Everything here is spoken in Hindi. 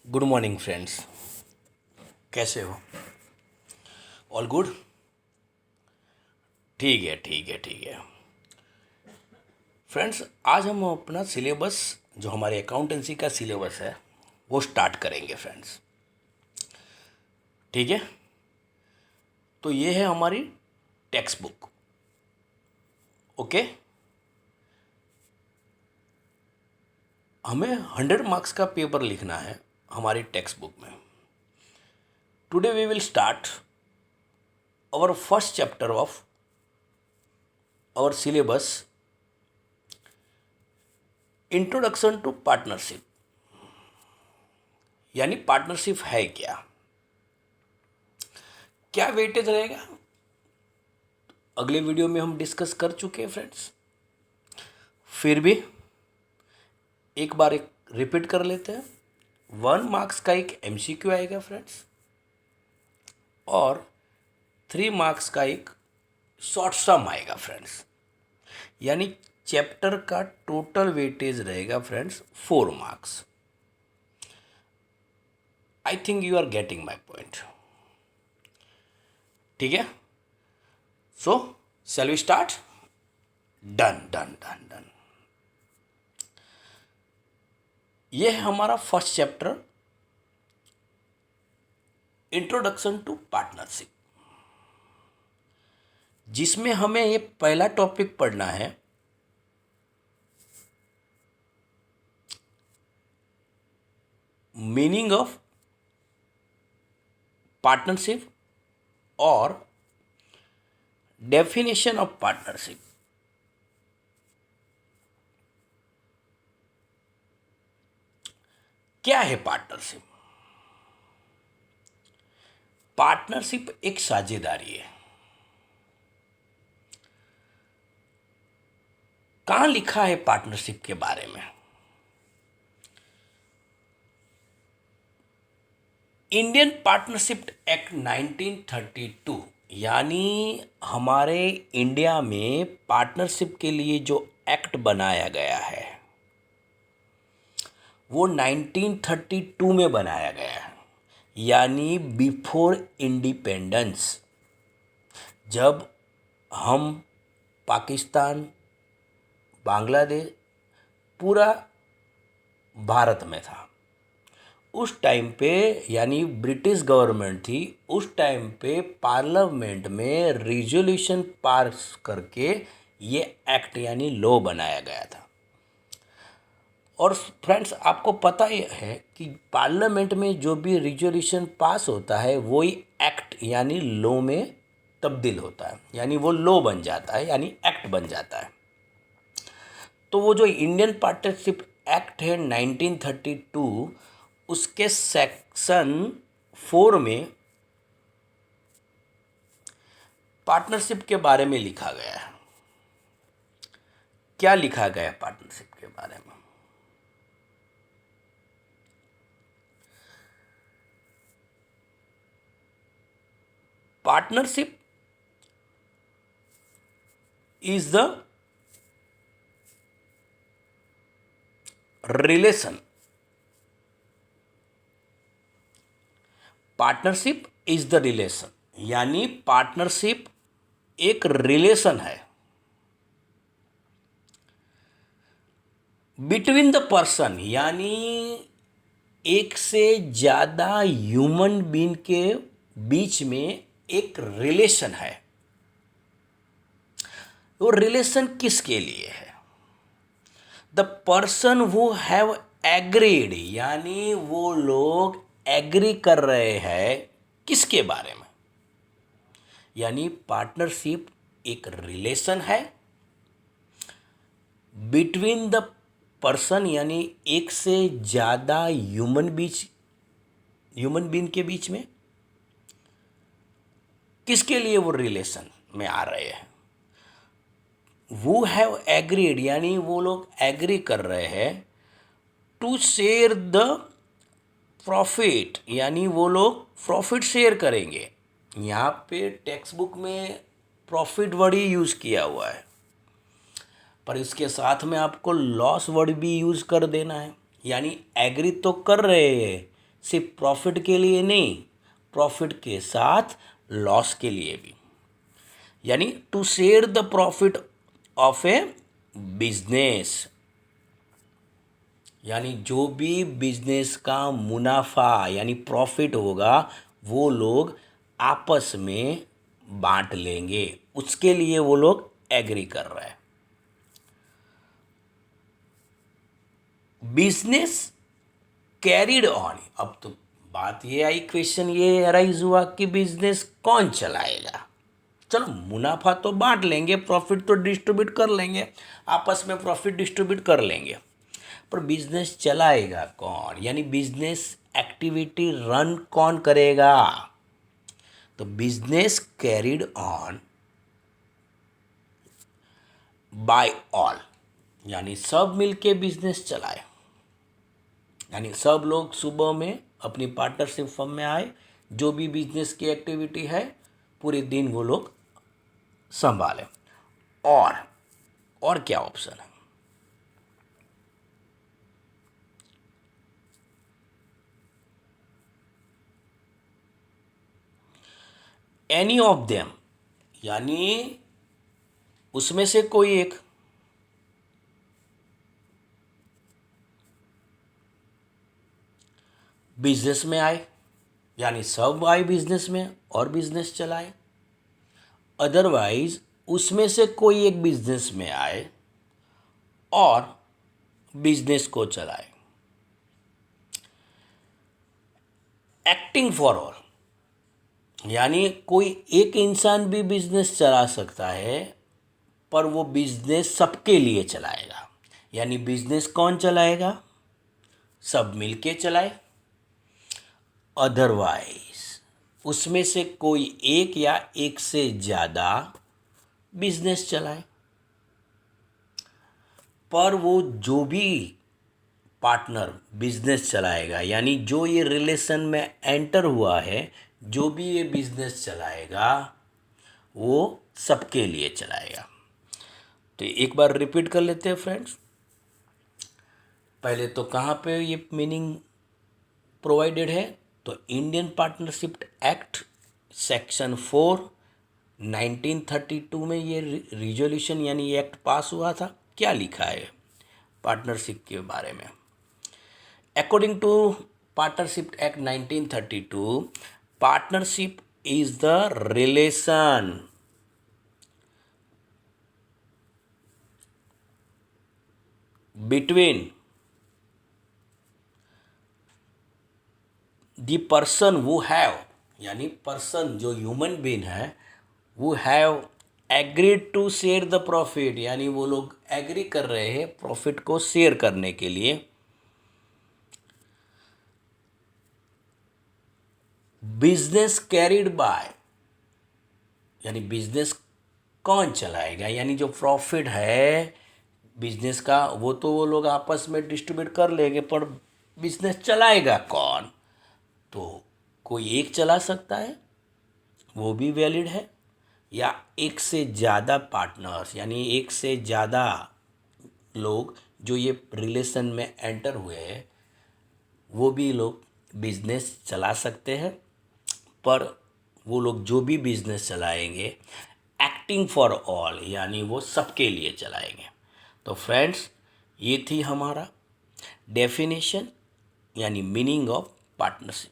Good morning friends. कैसे हो? All good? ठीक है, ठीक है, ठीक है। फ्रेंड्स, आज हम अपना सिलेबस, जो हमारे अकाउंटेंसी का सिलेबस है, वो स्टार्ट करेंगे फ्रेंड्स। ठीक है। तो ये है हमारी टेक्स्ट बुक। ओके। हमें 100 मार्क्स का पेपर लिखना है हमारी टेक्स्ट बुक में। Today we will start our first chapter of our syllabus, introduction to partnership. यानी पार्टनरशिप है क्या, क्या वेटेज रहेगा, अगले वीडियो में हम डिस्कस कर चुके हैं फ्रेंड्स। फिर भी एक बार एक रिपीट कर लेते हैं। 1 मार्क्स का एक एमसीक्यू आएगा फ्रेंड्स, और 3 मार्क्स का एक शॉर्ट सम आएगा फ्रेंड्स। यानी चैप्टर का टोटल वेटेज रहेगा friends 4 marks. I think you are getting my point. ठीक है। So shall we start? Done done done done. ये है हमारा first chapter, introduction to partnership, जिसमें हमें ये पहला टॉपिक पढ़ना है, मीनिंग ऑफ पार्टनरशिप और डेफिनेशन ऑफ पार्टनरशिप। क्या है पार्टनरशिप? पार्टनरशिप एक साझेदारी है। कहाँ लिखा है पार्टनरशिप के बारे में? इंडियन पार्टनरशिप एक्ट 1932, यानी हमारे इंडिया में पार्टनरशिप के लिए जो एक्ट बनाया गया है वो 1932 में बनाया गया है। यानी बिफोर इंडिपेंडेंस, जब हम पाकिस्तान, बांग्लादेश, पूरा भारत में था, उस टाइम पे, यानी ब्रिटिश गवर्नमेंट थी, उस टाइम पे पार्लियामेंट में रिजोल्यूशन पास करके ये एक्ट यानी लॉ बनाया गया था। और फ्रेंड्स, आपको पता ही है कि पार्लियामेंट में जो भी रिजोल्यूशन पास होता है वही एक्ट यानी लॉ में तब्दील होता है, यानी वो लॉ बन जाता है, यानी एक्ट बन जाता है। तो वो जो इंडियन पार्टनरशिप एक्ट है 1932, उसके सेक्शन 4 में पार्टनरशिप के बारे में लिखा गया है। क्या लिखा गया है पार्टनरशिप के बारे में? Partnership is the relation. Partnership is the relation, यानी पार्टनरशिप एक रिलेशन है बिटवीन द पर्सन, यानी एक से ज़्यादा ह्यूमन बीइंग के बीच में एक रिलेशन है। वो रिलेशन किसके लिए है? The person who have agreed, यानी वो लोग एग्री कर रहे हैं किसके बारे में? यानी पार्टनरशिप एक रिलेशन है बिटवीन द पर्सन, यानी एक से ज़्यादा ह्यूमन बीइंग के बीच में। किसके लिए वो रिलेशन में आ रहे हैं? वो हैव एग्रीड, यानी वो लोग एग्री कर रहे हैं टू शेयर द प्रॉफिट, यानी वो लोग प्रॉफिट शेयर करेंगे। यहाँ पे टेक्स्ट बुक में प्रॉफिट वर्ड ही यूज़ किया हुआ है, पर इसके साथ में आपको लॉस वर्ड भी यूज़ कर देना है। यानी एग्री तो कर रहे हैं, सिर्फ प्रॉफिट के लिए नहीं, प्रॉफिट के साथ लॉस के लिए भी। यानी to share the profit of a business, यानी जो भी बिजनेस का मुनाफा यानी प्रॉफिट होगा वो लोग आपस में बांट लेंगे, उसके लिए वो लोग एग्री कर रहे हैं। बिजनेस कैरिड ऑन, अब तो बात ये आई, क्वेश्चन ये अराइज हुआ कि बिजनेस कौन चलाएगा। चलो मुनाफा तो बांट लेंगे, प्रॉफिट तो डिस्ट्रीब्यूट कर लेंगे, आपस में प्रॉफिट डिस्ट्रीब्यूट कर लेंगे, पर बिजनेस चलाएगा कौन, यानी बिजनेस एक्टिविटी रन कौन करेगा। तो business carried on by all, यानी सब मिलके बिजनेस चलाए, यानी सब लोग सुबह में अपनी पार्टनरशिप फर्म में आए, जो भी बिजनेस की एक्टिविटी है पूरे दिन वो लोग संभालें। और क्या ऑप्शन है, एनी ऑफ देम, यानी उसमें से कोई एक। बिजनेस में आए, यानी सब आए बिजनेस में और बिजनेस चलाए। अदरवाइज उसमें से कोई एक बिजनेस में आए और बिजनेस को चलाए। एक्टिंग फॉर ऑल, यानी कोई एक इंसान भी बिजनेस चला सकता है पर वो बिजनेस सबके लिए चलाएगा, यानी बिजनेस कौन चलाएगा, सब मिलके चलाए। अदरवाइज उसमें से कोई एक या एक से ज़्यादा बिजनेस चलाए, पर वो जो भी पार्टनर बिजनेस चलाएगा, यानी जो ये रिलेशन में एंटर हुआ है, जो भी ये बिजनेस चलाएगा वो सबके लिए चलाएगा। तो एक बार रिपीट कर लेते हैं फ्रेंड्स। पहले तो कहाँ पे ये मीनिंग प्रोवाइडेड है, तो इंडियन पार्टनरशिप एक्ट सेक्शन 4 1932 में ये रिजोल्यूशन यानी ये एक्ट पास हुआ था। क्या लिखा है पार्टनरशिप के बारे में। According to partnership act 1932, partnership is the relation between the person वो हैव, यानी पर्सन जो ह्यूमन बीइंग है वो have agreed to share the profit, यानी वो लोग एग्री कर रहे हैं प्रॉफिट को शेयर करने के लिए। बिजनेस कैरिड बाय, यानी बिजनेस कौन चलाएगा, यानी जो प्रॉफिट है बिजनेस का वो तो वो लोग आपस में डिस्ट्रीब्यूट कर लेंगे, पर बिजनेस चलाएगा कौन। तो कोई एक चला सकता है, वो भी वैलिड है, या एक से ज़्यादा पार्टनर्स, यानी एक से ज़्यादा लोग जो ये रिलेशन में एंटर हुए हैं वो भी लोग बिजनेस चला सकते हैं, पर वो लोग जो भी बिजनेस चलाएंगे एक्टिंग फॉर ऑल, यानी वो सबके लिए चलाएंगे। तो फ्रेंड्स ये थी हमारा डेफिनेशन यानी मीनिंग ऑफ पार्टनरशिप।